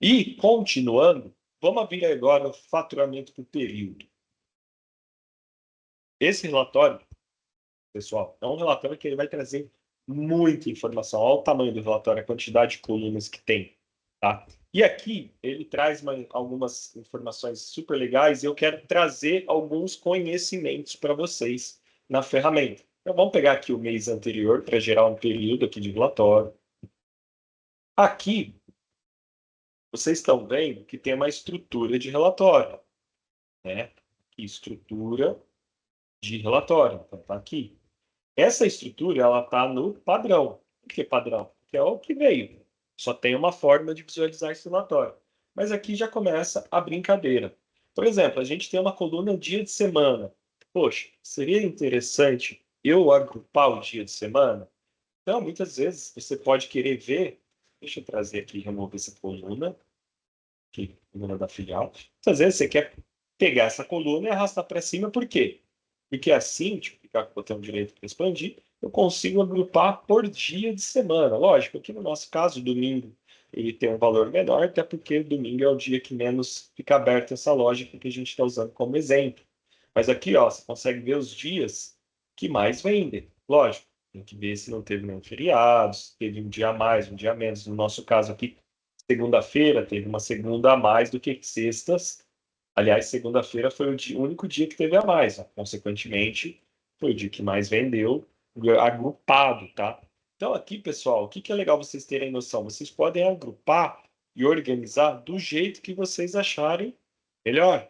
E, continuando, vamos abrir agora o faturamento por período. Esse relatório, pessoal, é um relatório que ele vai trazer muita informação. Olha o tamanho do relatório, a quantidade de colunas que tem, tá? E aqui ele traz algumas informações super legais e eu quero trazer alguns conhecimentos para vocês na ferramenta. Então, vamos pegar aqui o mês anterior para gerar um período aqui de relatório. Aqui, vocês estão vendo que tem uma estrutura de relatório, né? Estrutura de relatório. Então, tá aqui. Essa estrutura, ela está no padrão. Por que padrão? Porque é o que veio. Só tem uma forma de visualizar esse relatório. Mas aqui já começa a brincadeira. Por exemplo, a gente tem uma coluna dia de semana. Poxa, seria interessante eu agrupar o dia de semana? Então, muitas vezes, você pode querer ver... Deixa eu trazer aqui, remover essa coluna. Aqui, coluna da filial. Muitas vezes você quer pegar essa coluna e arrastar para cima. Por quê? Porque assim, deixa eu clicar com o botão direito para expandir, eu consigo agrupar por dia de semana. Lógico, aqui no nosso caso, domingo, ele tem um valor menor, até porque domingo é o dia que menos fica aberto essa lógica que a gente está usando como exemplo. Mas aqui, ó, você consegue ver os dias que mais vendem. Lógico, tem que ver se não teve nenhum feriado, se teve um dia a mais, um dia a menos. No nosso caso aqui, segunda-feira teve uma segunda a mais do que sextas. Aliás, segunda-feira foi o único dia que teve a mais, né? Consequentemente, foi o dia que mais vendeu, agrupado, tá? Então, aqui, pessoal, o que é legal vocês terem noção? Vocês podem agrupar e organizar do jeito que vocês acharem melhor,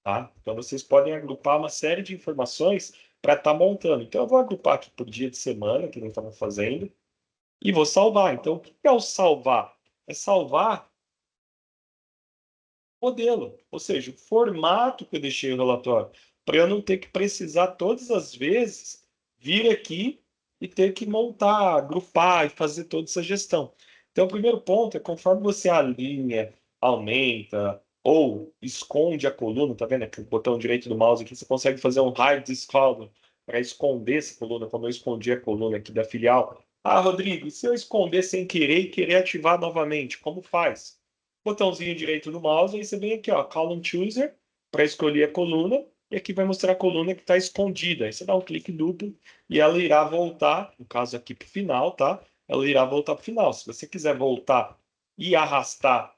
tá? Então, vocês podem agrupar uma série de informações para estar montando. Então, eu vou agrupar aqui por dia de semana, que não estava fazendo, e vou salvar. Então, o que é o salvar? É salvar modelo, ou seja, o formato que eu deixei o relatório, para eu não ter que precisar todas as vezes vir aqui e ter que montar, agrupar e fazer toda essa gestão. Então, o primeiro ponto é conforme você alinha, aumenta ou esconde a coluna, tá vendo aqui o botão direito do mouse aqui, você consegue fazer um hide this column para esconder essa coluna, como eu escondi a coluna aqui da filial. Ah, Rodrigo, e se eu esconder sem querer e querer ativar novamente, como faz? Botãozinho direito do mouse, aí você vem aqui, ó, Column Chooser, para escolher a coluna, e aqui vai mostrar a coluna que está escondida. Aí você dá um clique duplo e ela irá voltar, no caso aqui para o final, tá? Ela irá voltar para o final. Se você quiser voltar e arrastar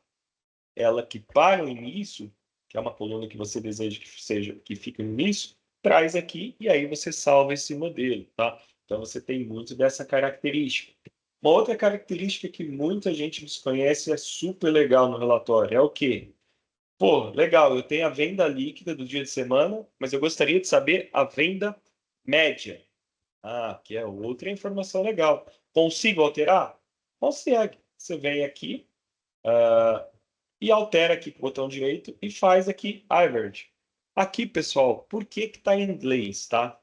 ela aqui para o início, que é uma coluna que você deseja que seja, que fique no início, traz aqui e aí você salva esse modelo, tá? Então você tem muito dessa característica. Uma outra característica que muita gente desconhece e é super legal no relatório é o quê? Pô, legal, eu tenho a venda líquida do dia de semana, mas eu gostaria de saber a venda média. Ah, que é outra informação legal. Consigo alterar? Consegue. Você vem aqui e altera aqui com o botão direito e faz aqui average. Aqui, pessoal, por que que está em inglês, tá?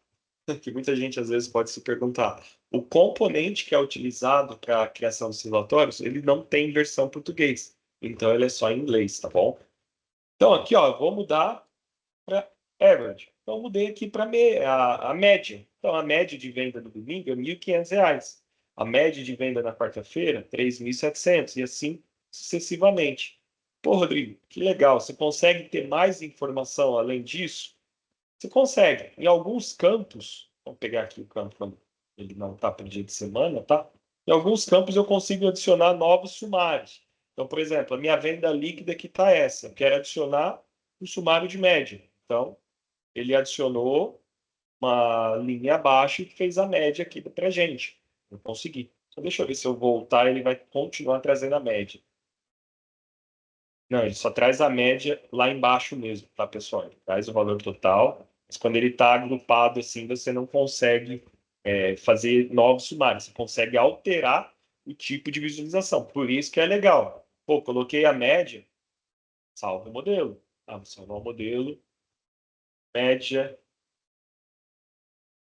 Que muita gente às vezes pode se perguntar. O componente que é utilizado para a criação dos relatórios, ele não tem versão português. Então, ele é só em inglês, tá bom? Então, aqui, ó, eu vou mudar para average. Então, eu mudei aqui para a média. Então, a média de venda do domingo é R$ 1.500. A média de venda na quarta-feira, 3.700. E assim sucessivamente. Pô, Rodrigo, que legal. Você consegue ter mais informação além disso? Você consegue. Em alguns campos, vamos pegar aqui o campo quando ele não está para dia de semana, tá? Em alguns campos eu consigo adicionar novos sumários. Então, por exemplo, a minha venda líquida aqui está essa. Eu quero adicionar um sumário de média. Então, ele adicionou uma linha abaixo e fez a média aqui para a gente. Eu consegui. Então, deixa eu ver se eu voltar, ele vai continuar trazendo a média. Não, ele só traz a média lá embaixo mesmo, tá, pessoal? Ele traz o valor total, mas quando ele está agrupado assim, você não consegue fazer novos sumários, você consegue alterar o tipo de visualização. Por isso que é legal. Pô, coloquei a média, salva o modelo. Ah, vou salvar o modelo, média,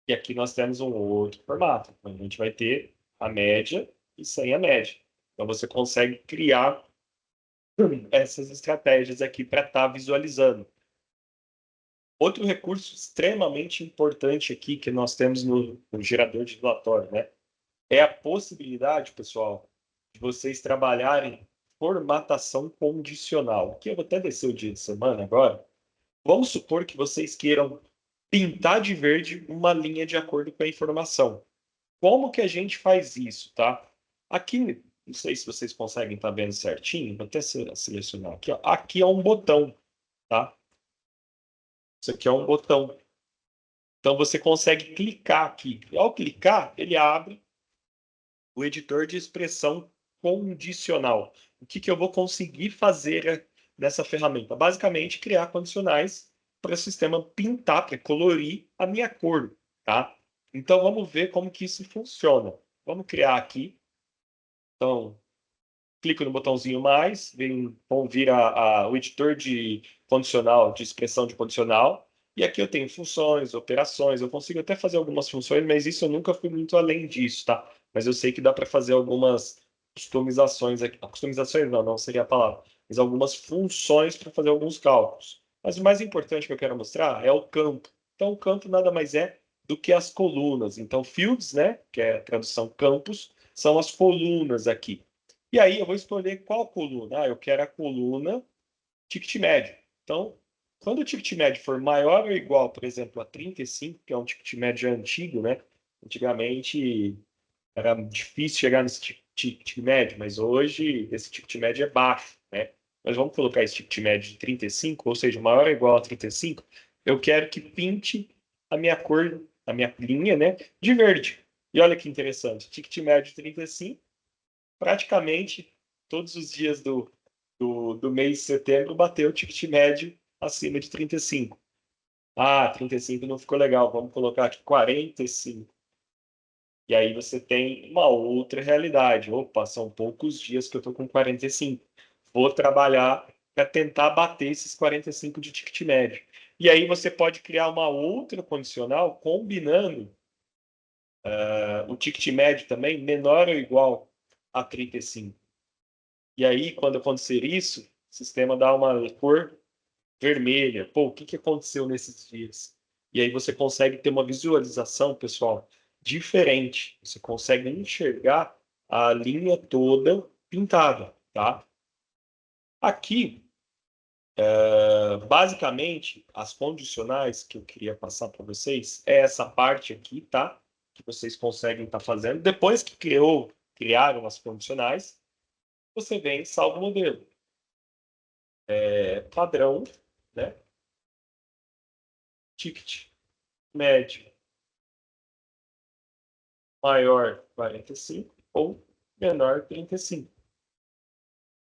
e aqui nós temos um outro formato. Então, a gente vai ter a média e sem a média. Então você consegue criar essas estratégias aqui para estar visualizando. Outro recurso extremamente importante aqui que nós temos no gerador de relatório, né? É a possibilidade, pessoal, de vocês trabalharem formatação condicional. Aqui eu vou até descer o dia de semana agora. Vamos supor que vocês queiram pintar de verde uma linha de acordo com a informação. Como que a gente faz isso, tá? Aqui, não sei se vocês conseguem estar vendo certinho, vou até selecionar aqui, ó. Aqui é um botão, tá? Isso aqui é um botão. Então você consegue clicar aqui. E ao clicar, ele abre o editor de expressão condicional. O que que eu vou conseguir fazer nessa ferramenta? Basicamente, criar condicionais para o sistema pintar, para colorir a minha cor, tá? Então, vamos ver como que isso funciona. Vamos criar aqui. Então, clico no botãozinho mais, vão vir o editor de condicional, de expressão de condicional, e aqui eu tenho funções, operações, eu consigo até fazer algumas funções, mas isso eu nunca fui muito além disso, tá? Mas eu sei que dá para fazer algumas customizações aqui. Customizações não seria a palavra, mas algumas funções para fazer alguns cálculos. Mas o mais importante que eu quero mostrar é o campo. Então, o campo nada mais é do que as colunas. Então, fields, né, que é a tradução campos, são as colunas aqui. E aí eu vou escolher qual coluna. Eu quero a coluna ticket médio. Então, quando o ticket médio for maior ou igual, por exemplo, a 35, que é um ticket médio antigo, né? Antigamente era difícil chegar nesse ticket médio, mas hoje esse ticket médio é baixo, né? Mas vamos colocar esse ticket médio de 35, ou seja, maior ou igual a 35, eu quero que pinte a minha cor, a minha linha, né, de verde. E olha que interessante, ticket médio de 35, praticamente todos os dias do mês de setembro bateu o ticket médio acima de 35. Ah, 35 não ficou legal, vamos colocar aqui 45. E aí você tem uma outra realidade. Opa, são poucos dias que eu estou com 45. Vou trabalhar para tentar bater esses 45 de ticket médio. E aí você pode criar uma outra condicional combinando o ticket médio também menor ou igual a 35. E aí, quando acontecer isso, o sistema dá uma cor vermelha. Pô, o que que aconteceu nesses dias? E aí você consegue ter uma visualização, pessoal, diferente. Você consegue enxergar a linha toda pintada, tá? Aqui, basicamente, as condicionais que eu queria passar para vocês é essa parte aqui, tá? Que vocês conseguem estar fazendo. Depois que criaram as condicionais, você vem e salva o modelo. Padrão, né? Ticket médio maior 45 ou menor 35.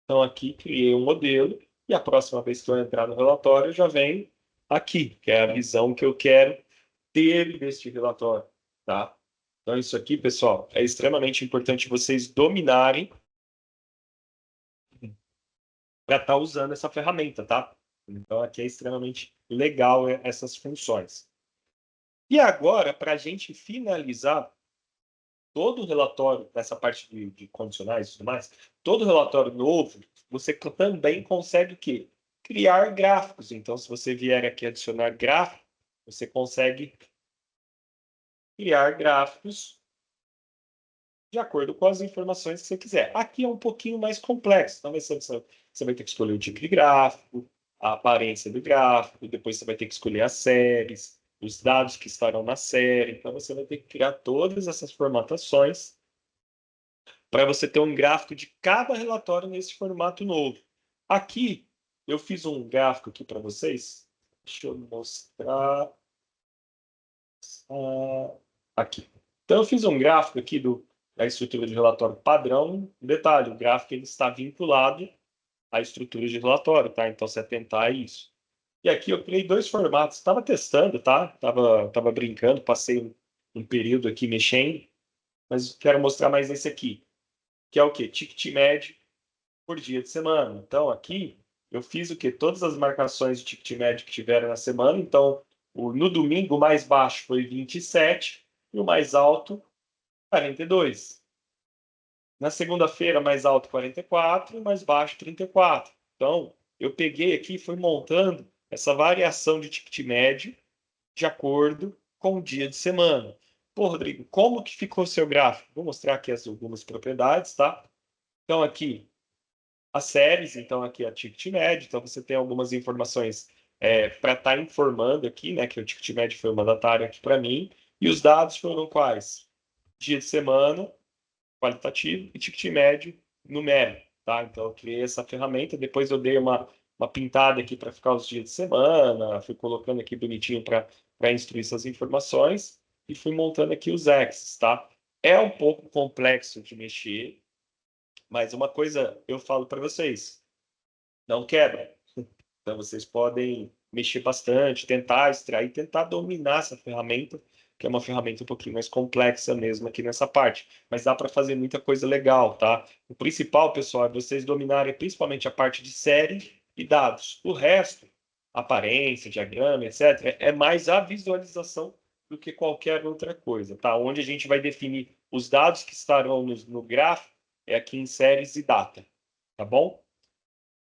Então, aqui criei um modelo e a próxima vez que eu entrar no relatório já vem aqui, que é a visão que eu quero ter deste relatório, tá? Então, isso aqui, pessoal, é extremamente importante vocês dominarem para estar usando essa ferramenta, tá? Então, aqui é extremamente legal essas funções. E agora, para a gente finalizar todo relatório, nessa parte de condicionais e tudo mais, todo relatório novo, você também consegue o quê? Criar gráficos. Então, se você vier aqui adicionar gráfico, você consegue criar gráficos de acordo com as informações que você quiser. Aqui é um pouquinho mais complexo. Então, você vai ter que escolher o tipo de gráfico, a aparência do gráfico, depois você vai ter que escolher as séries, os dados que estarão na série. Então, você vai ter que criar todas essas formatações para você ter um gráfico de cada relatório nesse formato novo. Aqui, eu fiz um gráfico aqui para vocês. Deixa eu mostrar. Aqui. Então, eu fiz um gráfico aqui da estrutura de relatório padrão. Detalhe, o gráfico ele está vinculado à estrutura de relatório, tá? Então, se atentar a isso. E aqui eu criei dois formatos. Estava testando, tá? Tava brincando, passei um período aqui mexendo, mas quero mostrar mais esse aqui, que é o quê? Ticket médio por dia de semana. Então, aqui eu fiz o quê? Todas as marcações de ticket médio que tiveram na semana. Então, no domingo, o mais baixo foi 27 e o mais alto, 42. Na segunda-feira, mais alto, 44 e mais baixo, 34. Então, eu peguei aqui e fui montando essa variação de ticket médio de acordo com o dia de semana. Pô, Rodrigo, como que ficou o seu gráfico? Vou mostrar aqui algumas propriedades, tá? Então, aqui, as séries, então aqui a ticket médio, então você tem algumas informações para estar informando aqui, né, que o ticket médio foi o mandatário aqui para mim, e os dados foram quais? Dia de semana, qualitativo, e ticket médio, numérico, tá? Então eu criei essa ferramenta, depois eu dei uma pintada aqui para ficar os dias de semana, fui colocando aqui bonitinho para instruir essas informações, e fui montando aqui os X's, tá? É um pouco complexo de mexer, mas uma coisa eu falo para vocês, não quebra. Então vocês podem mexer bastante, tentar extrair, tentar dominar essa ferramenta, que é uma ferramenta um pouquinho mais complexa mesmo aqui nessa parte. Mas dá para fazer muita coisa legal, tá? O principal, pessoal, é vocês dominarem principalmente a parte de série e dados. O resto, aparência, diagrama, etc., é mais a visualização do que qualquer outra coisa, tá? Onde a gente vai definir os dados que estarão no gráfico é aqui em séries e data, tá bom?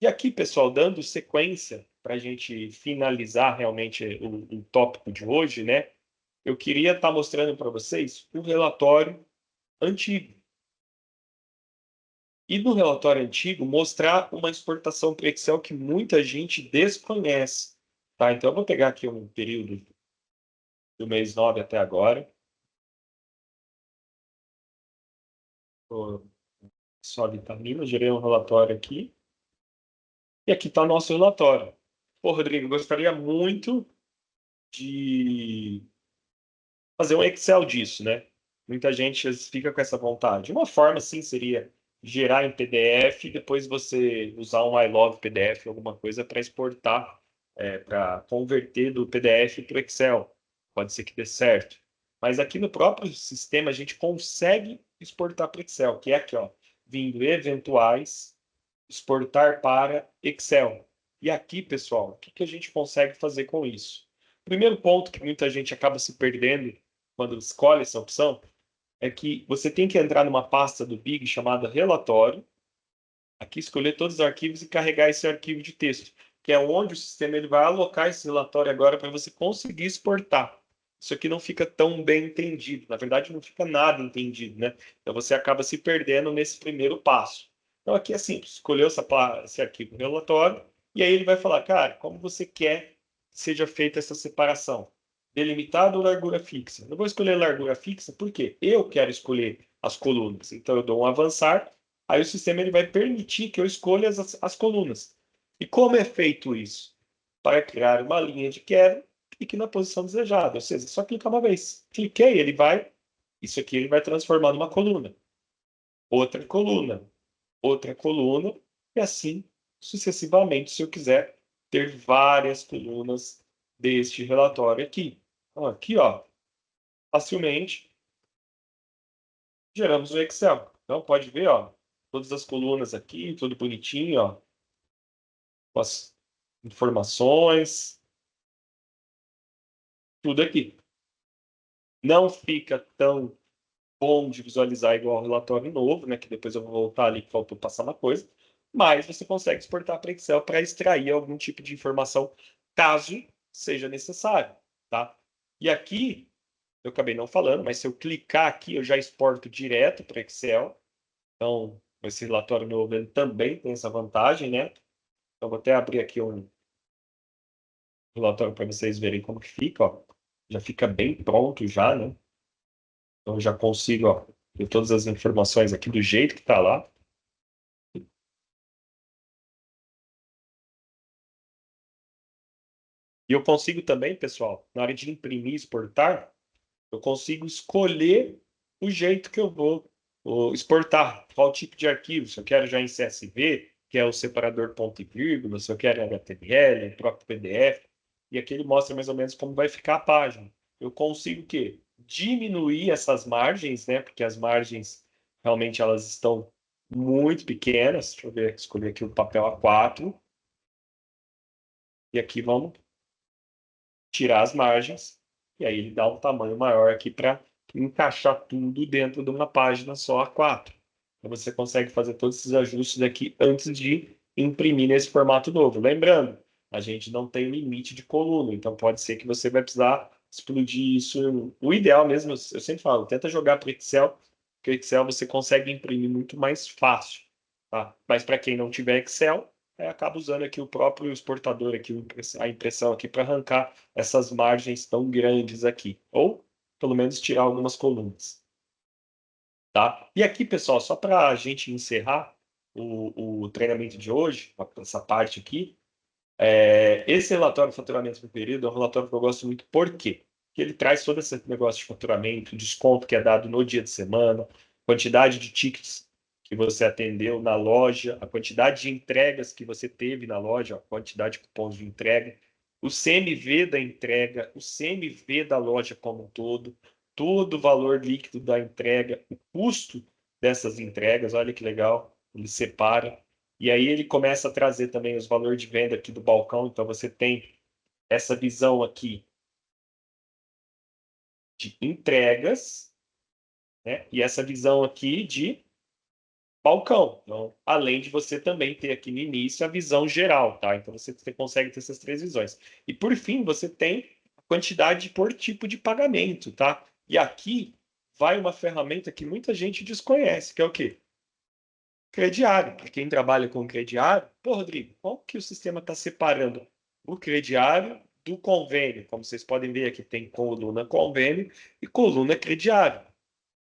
E aqui, pessoal, dando sequência para a gente finalizar realmente o tópico de hoje, né? Eu queria estar mostrando para vocês o relatório antigo. E no relatório antigo, mostrar uma exportação para Excel que muita gente desconhece. Tá? Então, eu vou pegar aqui um período do mês 9 até agora. Vou só vitamina, gerei um relatório aqui. E aqui está o nosso relatório. Pô, Rodrigo, gostaria muito de fazer um Excel disso, né? Muita gente às vezes fica com essa vontade. Uma forma, sim, seria gerar em PDF e depois você usar um I Love PDF, alguma coisa, para exportar, para converter do PDF para o Excel. Pode ser que dê certo. Mas aqui no próprio sistema a gente consegue exportar para o Excel, que é aqui, ó, vindo eventuais, exportar para Excel. E aqui, pessoal, o que que a gente consegue fazer com isso? Primeiro ponto que muita gente acaba se perdendo quando escolhe essa opção é que você tem que entrar numa pasta do Big chamada relatório, aqui escolher todos os arquivos e carregar esse arquivo de texto, que é onde o sistema ele vai alocar esse relatório agora para você conseguir exportar. Isso aqui não fica tão bem entendido, na verdade não fica nada entendido, né? Então você acaba se perdendo nesse primeiro passo. Então aqui é simples, escolheu esse arquivo relatório e aí ele vai falar, cara, como você quer que seja feita essa separação? Delimitado ou largura fixa? Eu vou escolher largura fixa porque eu quero escolher as colunas. Então eu dou um avançar, aí o sistema ele vai permitir que eu escolha as colunas. E como é feito isso? Para criar uma linha de queda, clique na posição desejada. Ou seja, só clicar uma vez. Cliquei, ele vai. Isso aqui ele vai transformar numa coluna. Outra coluna, e assim sucessivamente, se eu quiser ter várias colunas deste relatório aqui. Então, aqui, ó, facilmente geramos o Excel. Então, pode ver, ó, todas as colunas aqui, tudo bonitinho, ó, com as informações, tudo aqui. Não fica tão bom de visualizar igual ao relatório novo, né? Que depois eu vou voltar ali que faltou passar uma coisa. Mas você consegue exportar para Excel para extrair algum tipo de informação, caso seja necessário, tá? E aqui, eu acabei não falando, mas se eu clicar aqui, eu já exporto direto para Excel. Então, esse relatório novo ele também tem essa vantagem, né? Então, vou até abrir aqui um relatório para vocês verem como que fica, ó. Já fica bem pronto já, né? Então, eu já consigo, ó, ter todas as informações aqui do jeito que está lá. E eu consigo também, pessoal, na hora de imprimir e exportar, eu consigo escolher o jeito que eu vou exportar, qual tipo de arquivo. Se eu quero já em CSV, que é o separador ponto e vírgula, se eu quero em HTML, o próprio PDF. E aqui ele mostra mais ou menos como vai ficar a página. Eu consigo o quê? Diminuir essas margens, né? Porque as margens realmente elas estão muito pequenas. Deixa eu ver, escolher aqui o papel A4. E aqui vamos tirar as margens, e aí ele dá um tamanho maior aqui para encaixar tudo dentro de uma página só A4. Então você consegue fazer todos esses ajustes aqui antes de imprimir nesse formato novo. Lembrando, a gente não tem limite de coluna, então pode ser que você vai precisar explodir isso. O ideal mesmo, eu sempre falo, tenta jogar para o Excel, porque o Excel você consegue imprimir muito mais fácil. tá? Mas para quem não tiver Excel, acaba usando aqui o próprio exportador, aqui, a impressão aqui para arrancar essas margens tão grandes aqui. Ou, pelo menos, tirar algumas colunas. Tá? E aqui, pessoal, só para a gente encerrar o treinamento de hoje, essa parte aqui, esse relatório de faturamento por período é um relatório que eu gosto muito, por quê? Porque ele traz todo esse negócio de faturamento, desconto que é dado no dia de semana, quantidade de tickets que você atendeu na loja, a quantidade de entregas que você teve na loja, a quantidade de cupons de entrega, o CMV da entrega, o CMV da loja como um todo o valor líquido da entrega, o custo dessas entregas, olha que legal, ele separa. E aí ele começa a trazer também os valores de venda aqui do balcão. Então você tem essa visão aqui de entregas, né? E essa visão aqui de balcão. Então, além de você também ter aqui no início a visão geral, tá? Então você consegue ter essas três visões. E por fim, você tem a quantidade por tipo de pagamento, tá? E aqui vai uma ferramenta que muita gente desconhece, que é o quê? Crediário. Para quem trabalha com crediário, pô, Rodrigo, como que o sistema está separando o crediário do convênio? Como vocês podem ver aqui, tem coluna convênio e coluna crediário.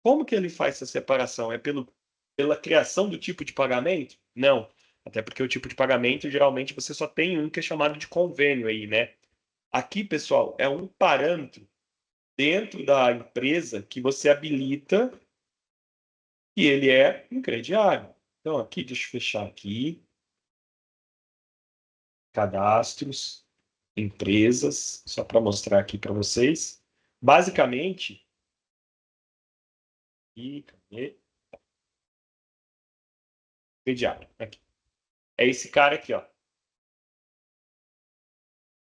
Como que ele faz essa separação? É pela criação do tipo de pagamento? Não. Até porque o tipo de pagamento, geralmente, você só tem um que é chamado de convênio aí, né? Aqui, pessoal, é um parâmetro dentro da empresa que você habilita e ele é um crediário. Então, aqui, deixa eu fechar aqui. Cadastros, empresas, só para mostrar aqui para vocês. Basicamente, cadê? Crediário, aqui. É esse cara aqui, ó.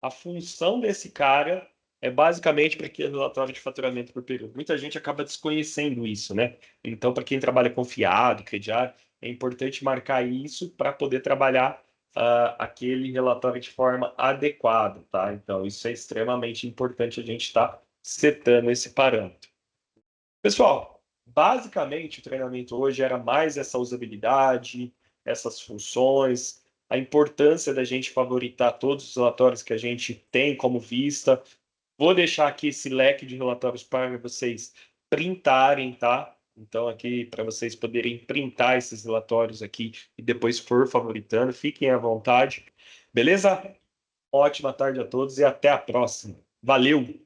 A função desse cara é basicamente para aquele relatório de faturamento por período. Muita gente acaba desconhecendo isso, né? Então, para quem trabalha com fiado, crediário, é importante marcar isso para poder trabalhar aquele relatório de forma adequada, tá? Então, isso é extremamente importante a gente estar setando esse parâmetro. Pessoal, basicamente o treinamento hoje era mais essa usabilidade, essas funções, a importância da gente favoritar todos os relatórios que a gente tem como vista. Vou deixar aqui esse leque de relatórios para vocês printarem, tá? Então, aqui para vocês poderem printar esses relatórios aqui e depois for favoritando, fiquem à vontade. Beleza? Ótima tarde a todos e até a próxima. Valeu!